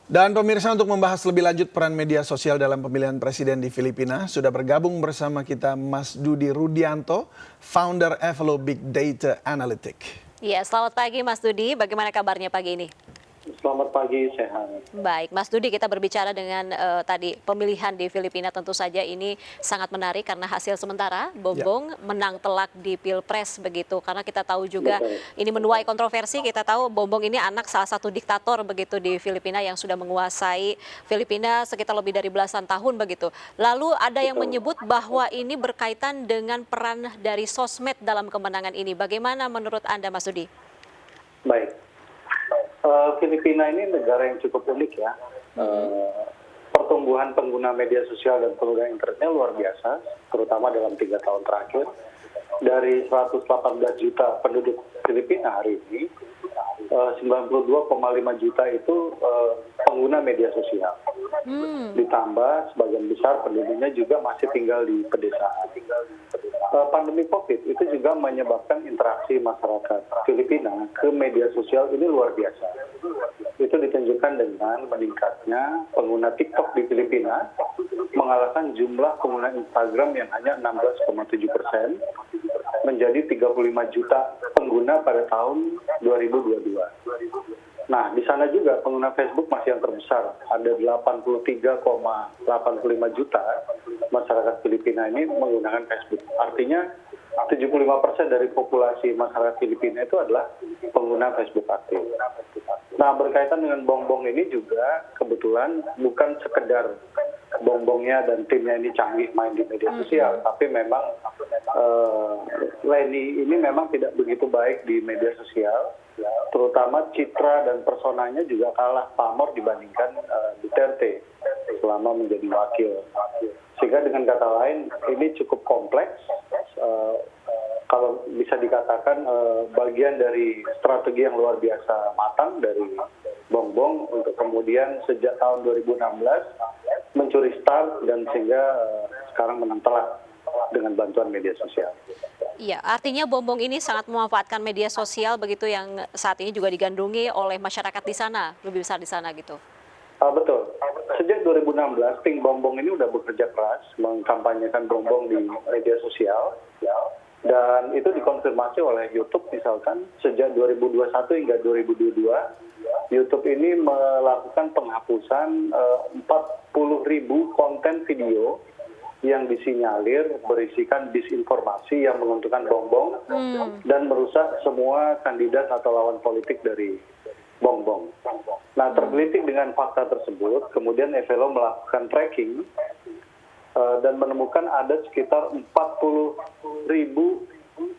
Dan pemirsa, untuk membahas lebih lanjut peran media sosial dalam pemilihan presiden di Filipina, sudah bergabung bersama kita Mas Dudi Rudianto, founder Evelo Big Data Analytic. Iya, selamat pagi Mas Dudi. Bagaimana kabarnya pagi ini? Selamat pagi, sehat. Baik, Mas Dudi, kita berbicara dengan tadi pemilihan di Filipina. Tentu saja ini sangat menarik karena hasil sementara Bongbong menang telak di Pilpres begitu. Karena kita tahu juga ini menuai kontroversi. Kita tahu Bongbong ini anak salah satu diktator begitu di Filipina yang sudah menguasai Filipina sekitar lebih dari belasan tahun begitu. Lalu ada yang menyebut bahwa ini berkaitan dengan peran dari sosmed dalam kemenangan ini. Bagaimana menurut Anda, Mas Dudi? Baik. Filipina ini negara yang cukup unik ya. Pertumbuhan pengguna media sosial dan pengguna internetnya luar biasa, terutama dalam 3 tahun terakhir. Dari 118 juta penduduk Filipina hari ini, 92,5 juta itu pengguna media sosial. Ditambah sebagian besar penduduknya juga masih tinggal di pedesaan. Pandemi COVID itu juga menyebabkan interaksi masyarakat Filipina ke media sosial ini luar biasa. Itu ditunjukkan dengan meningkatnya pengguna TikTok di Filipina, mengalahkan jumlah pengguna Instagram yang hanya 16,7% menjadi 35 juta pengguna pada tahun 2022. Nah, di sana juga pengguna Facebook masih yang terbesar, ada 83,85 juta masyarakat Filipina ini menggunakan Facebook. Artinya 75% dari populasi masyarakat Filipina itu adalah pengguna Facebook aktif. Nah, berkaitan dengan Bongbong ini juga kebetulan bukan sekedar Bongbongnya dan timnya ini canggih main di media sosial, tapi memang Leni ini memang tidak begitu baik di media sosial, terutama citra dan personanya juga kalah pamor dibandingkan Duterte selama menjadi wakil. Sehingga dengan kata lain ini cukup kompleks, kalau bisa dikatakan bagian dari strategi yang luar biasa matang dari Bongbong untuk kemudian sejak tahun 2016 mencuri start dan sehingga sekarang menang telak dengan bantuan media sosial. Iya, artinya Bongbong ini sangat memanfaatkan media sosial begitu yang saat ini juga digandrungi oleh masyarakat di sana, lebih besar di sana gitu. Betul. Sejak 2016, tim Bongbong ini sudah bekerja keras mengkampanyekan Bongbong di media sosial. Dan itu dikonfirmasi oleh YouTube misalkan sejak 2021 hingga 2022, YouTube ini melakukan penghapusan 40.000 konten video yang disinyalir berisikan disinformasi yang menguntungkan Bongbong dan merusak semua kandidat atau lawan politik dari Bongbong. Nah, tergelitik dengan fakta tersebut, kemudian Evelo melakukan tracking dan menemukan ada sekitar 40.000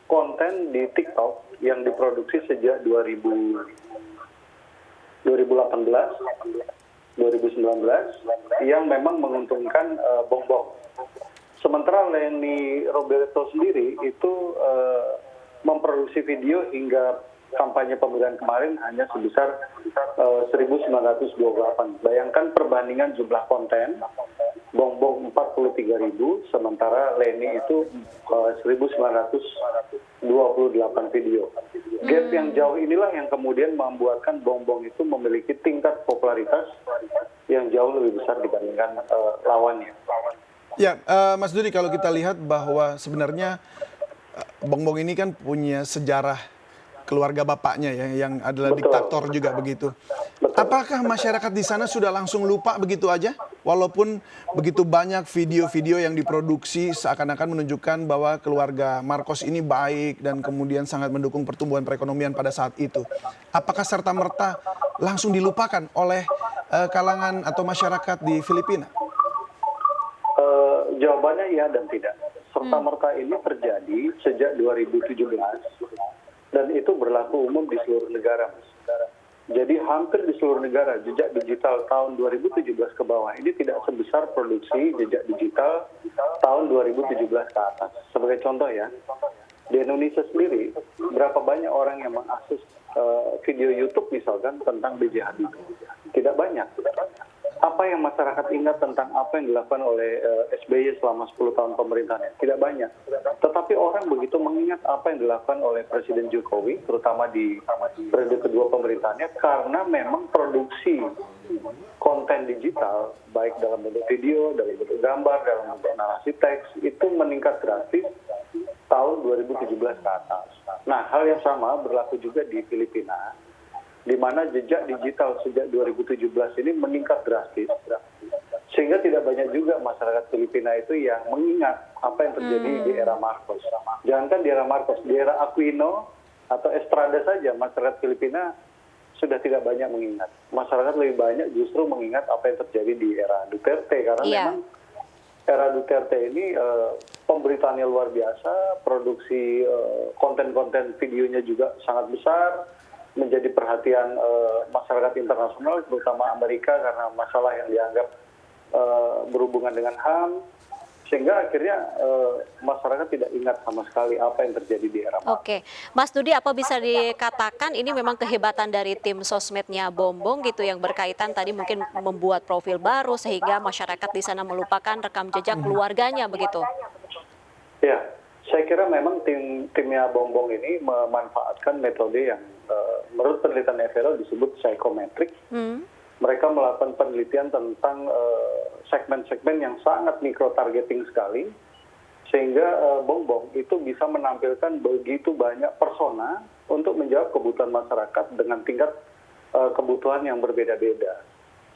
konten di TikTok yang diproduksi sejak 2018, 2019 yang memang menguntungkan Bongbong. Sementara Leni Roberto sendiri itu memproduksi video hingga kampanye pemilihan kemarin hanya sebesar 1.928. Bayangkan perbandingan jumlah konten, Bongbong 43.000, sementara Leni itu 1.928 video. Gap yang jauh inilah yang kemudian membuatkan Bongbong itu memiliki tingkat popularitas yang jauh lebih besar dibandingkan lawannya. Ya, Mas Dudi, kalau kita lihat bahwa sebenarnya Bongbong ini kan punya sejarah keluarga bapaknya ya, yang adalah diktator juga begitu. Apakah masyarakat di sana sudah langsung lupa begitu aja? Walaupun begitu banyak video-video yang diproduksi seakan-akan menunjukkan bahwa keluarga Marcos ini baik dan kemudian sangat mendukung pertumbuhan perekonomian pada saat itu. Apakah serta-merta langsung dilupakan oleh kalangan atau masyarakat di Filipina? Jawabannya iya dan tidak. Serta-merta ini terjadi sejak 2017 dan itu berlaku umum di seluruh negara. Jadi hampir di seluruh negara jejak digital tahun 2017 ke bawah ini tidak sebesar produksi jejak digital tahun 2017 ke atas. Sebagai contoh ya, di Indonesia sendiri berapa banyak orang yang mengakses video YouTube misalkan tentang B.J. Habibie? Tidak banyak. Apa yang masyarakat ingat tentang apa yang dilakukan oleh SBY selama 10 tahun pemerintahannya? Tidak banyak. Tetapi orang begitu mengingat apa yang dilakukan oleh Presiden Jokowi, terutama di periode kedua pemerintahannya, karena memang produksi konten digital, baik dalam bentuk video, dalam bentuk gambar, dalam bentuk narasi teks, itu meningkat drastis tahun 2017 ke atas. Nah, hal yang sama berlaku juga di Filipina, di mana jejak digital sejak 2017 ini meningkat drastis, sehingga tidak banyak juga masyarakat Filipina itu yang mengingat apa yang terjadi di era Marcos. Jangankan di era Marcos, di era Aquino atau Estrada saja masyarakat Filipina sudah tidak banyak mengingat. Masyarakat lebih banyak justru mengingat apa yang terjadi di era Duterte, karena memang era Duterte ini pemberitaannya luar biasa, produksi konten-konten videonya juga sangat besar, menjadi perhatian masyarakat internasional, terutama Amerika karena masalah yang dianggap berhubungan dengan HAM, sehingga akhirnya masyarakat tidak ingat sama sekali apa yang terjadi di era Marcos. Oke, Mas Dudi, apa bisa dikatakan ini memang kehebatan dari tim sosmednya Bombong gitu yang berkaitan tadi mungkin membuat profil baru sehingga masyarakat di sana melupakan rekam jejak keluarganya begitu? Ya, saya kira memang timnya Bombong ini memanfaatkan metode yang menurut penelitian Evero disebut psychometric. Mereka melakukan penelitian tentang segmen-segmen yang sangat mikro-targeting sekali, sehingga Bongbong itu bisa menampilkan begitu banyak persona untuk menjawab kebutuhan masyarakat dengan tingkat kebutuhan yang berbeda-beda.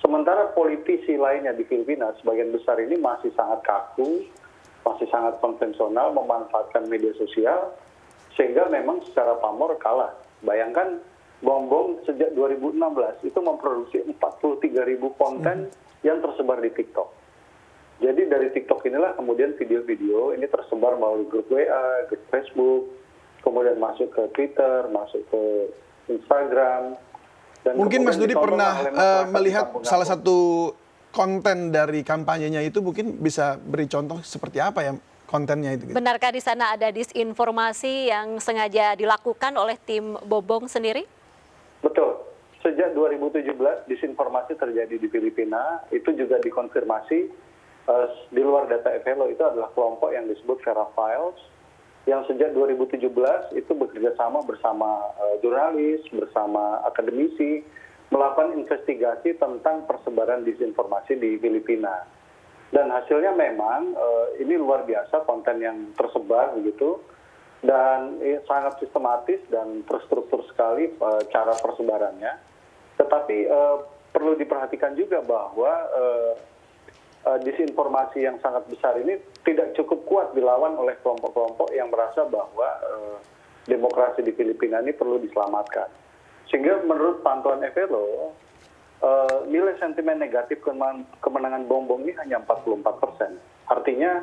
Sementara politisi lainnya di Filipina, sebagian besar ini masih sangat kaku, masih sangat konvensional, memanfaatkan media sosial, sehingga memang secara pamor kalah. Bayangkan, Bongbong sejak 2016 itu memproduksi 43.000 konten yang tersebar di TikTok. Jadi dari TikTok inilah kemudian video-video ini tersebar melalui grup WA, grup Facebook, kemudian masuk ke Twitter, masuk ke Instagram. Dan mungkin Mas Dudi ditonton pernah oleh masyarakat melihat di kampung-kampung. salah satu konten dari kampanyenya itu, mungkin bisa beri contoh seperti apa ya kontennya itu? Benarkah di sana ada disinformasi yang sengaja dilakukan oleh tim Bombong sendiri? Betul. Sejak 2017 disinformasi terjadi di Filipina, itu juga dikonfirmasi di luar data Evelo itu adalah kelompok yang disebut Vera Files, yang sejak 2017 itu bekerja sama bersama jurnalis, bersama akademisi, melakukan investigasi tentang persebaran disinformasi di Filipina. Dan hasilnya memang ini luar biasa konten yang tersebar begitu, dan sangat sistematis dan terstruktur sekali cara persebarannya. Tetapi perlu diperhatikan juga bahwa disinformasi yang sangat besar ini tidak cukup kuat dilawan oleh kelompok-kelompok yang merasa bahwa demokrasi di Filipina ini perlu diselamatkan. Sehingga menurut pantauan Evelo, nilai sentimen negatif kemenangan Bongbong ini hanya 44%. Artinya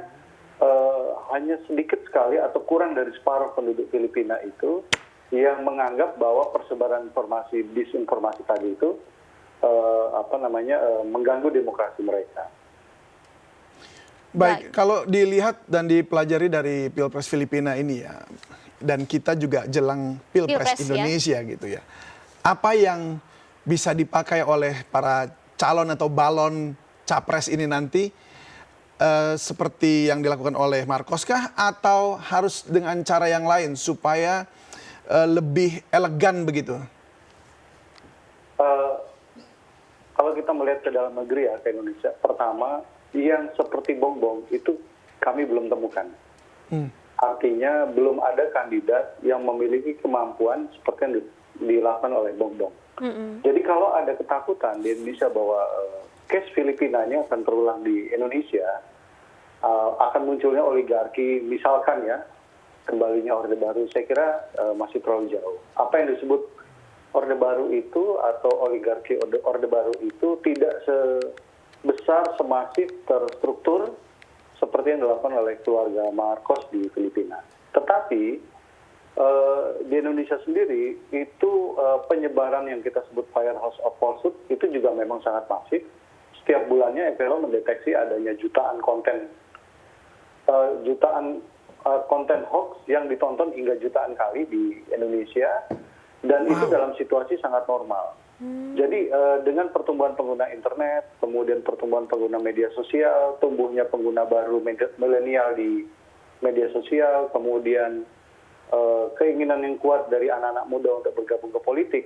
hanya sedikit sekali atau kurang dari separuh penduduk Filipina itu yang menganggap bahwa persebaran informasi disinformasi tadi itu mengganggu demokrasi mereka. Baik, kalau dilihat dan dipelajari dari Pilpres Filipina ini ya, dan kita juga jelang Pilpres Indonesia gitu ya, apa yang bisa dipakai oleh para calon atau balon capres ini nanti, seperti yang dilakukan oleh Marcos kah, atau harus dengan cara yang lain supaya lebih elegan begitu? Kalau kita melihat ke dalam negeri ya, ke Indonesia, pertama yang seperti Bongbong itu kami belum temukan. Artinya belum ada kandidat yang memiliki kemampuan seperti yang dilakukan oleh Bongbong. Jadi kalau ada ketakutan di Indonesia bahwa case Filipinanya akan terulang di Indonesia, akan munculnya oligarki, misalkan ya, kembalinya Orde Baru, saya kira masih terlalu jauh. Apa yang disebut Orde Baru itu atau oligarki Orde Baru itu tidak sebesar, semasif, terstruktur seperti yang dilakukan oleh keluarga Marcos di Filipina. Tetapi di Indonesia sendiri itu penyebaran yang kita sebut firehouse of falsehood itu juga memang sangat masif. Setiap bulannya Evelo mendeteksi adanya jutaan konten hoax yang ditonton hingga jutaan kali di Indonesia, dan itu dalam situasi sangat normal. Jadi dengan pertumbuhan pengguna internet, kemudian pertumbuhan pengguna media sosial, tumbuhnya pengguna baru milenial di media sosial, kemudian keinginan yang kuat dari anak-anak muda untuk bergabung ke politik,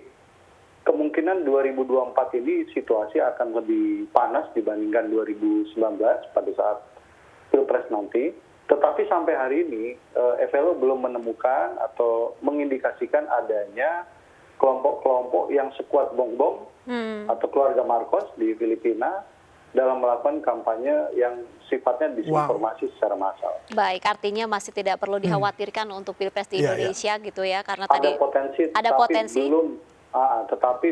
kemungkinan 2024 ini situasi akan lebih panas dibandingkan 2019 pada saat Pilpres nanti. Tetapi sampai hari ini, FLO belum menemukan atau mengindikasikan adanya kelompok-kelompok yang sekuat Bongbong atau keluarga Marcos di Filipina dalam melakukan kampanye yang sifatnya disinformasi secara massal. Baik, artinya masih tidak perlu dikhawatirkan untuk Pilpres di Iya, Indonesia gitu ya, karena Ada tadi potensi, ada tetapi potensi. belum, tetapi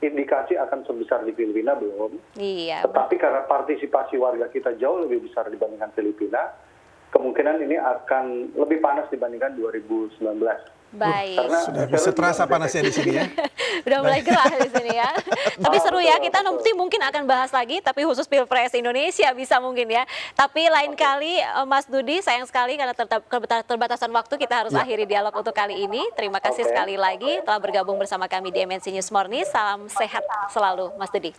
indikasi akan sebesar di Filipina belum. Iya. Tetapi karena partisipasi warga kita jauh lebih besar dibandingkan Filipina, kemungkinan ini akan lebih panas dibandingkan 2019. Baik. Karena Sudah bisa terasa panasnya di sini ya. Udah mulai gerah di sini ya. Tapi seru ya, kita nanti mungkin akan bahas lagi, tapi khusus Pilpres Indonesia bisa mungkin ya. Tapi lain kali Mas Dudi, sayang sekali karena keterbatasan waktu kita harus akhiri dialog untuk kali ini. Terima kasih sekali lagi telah bergabung bersama kami di MNC News Morning. Salam sehat selalu Mas Dudi.